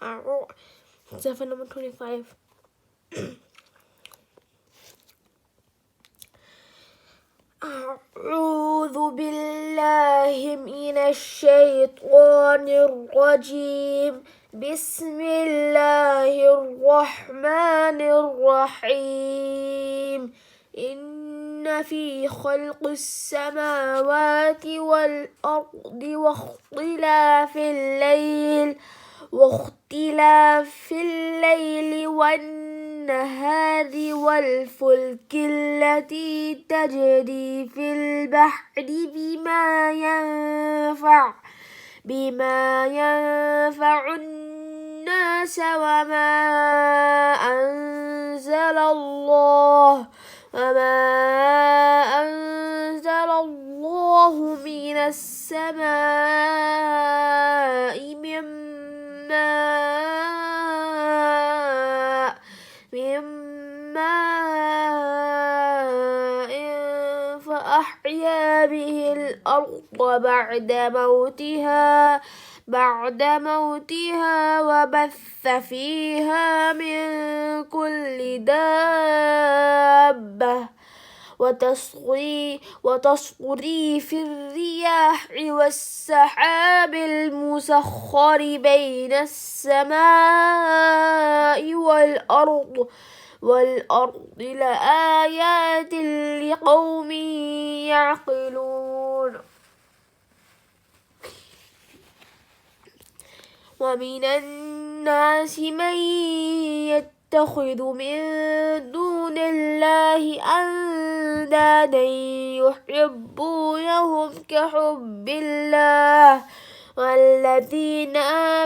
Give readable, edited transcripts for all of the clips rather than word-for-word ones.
Example number 25. أعوذ بالله من الشيطان الرجيم. بسم الله الرحمن الرحيم. إن في خلق السماوات والأرض واختلاف الليل والنهار والفلك التي تجري في البحر بما ينفع الناس وما أنزل الله من السماء من ماء فأحيا به الأرض بعد موتها وبث فيها من كل دابة وتصريف الرياح والسحاب المسخر بين السماء والأرض لآيات لقوم يعقلون. ومن الناس من يتخذ من دون الله أندادا يحبونهم كحب الله والذين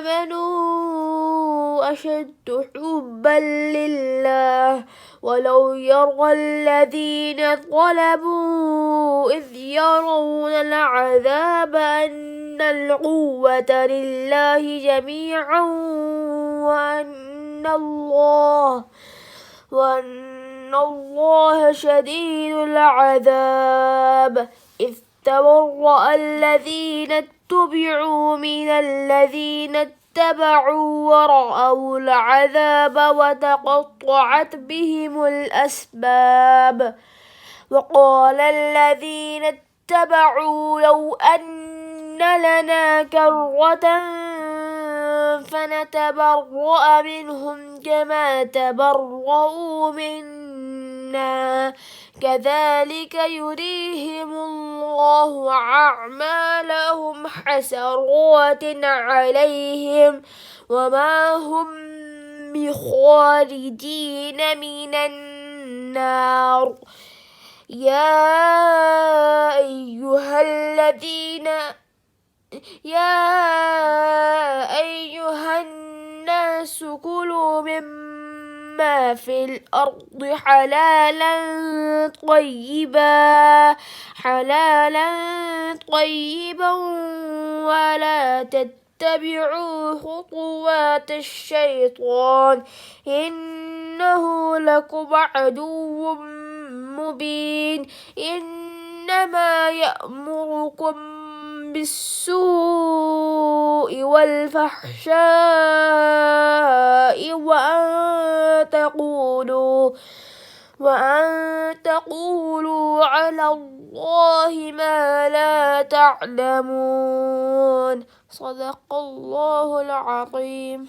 آمنوا أشد حبا لله ولو يرى الذين ظلموا إذ يرون العذاب أن القوة لله جميعا وأن الله شديد العذاب. إذ تبرأ الذين اتبعوا من الذين اتبعوا ورأوا العذاب وتقطعت بهم الأسباب. وقال الذين اتبعوا لو أن لنا كرة فنتبرأ منهم كما تبرؤوا منا كذلك يريهم الله أعمالهم حسرات عليهم وما هم بخارجين من النار. يا أيها الناس كلوا مما في الأرض حلالا طيبا ولا تتبعوا خطوات الشيطان إنه لكم عدو مبين. إنما يأمركم بالسوء والفحشاء وأن تقولوا على الله ما لا تعلمون. صدق الله العظيم.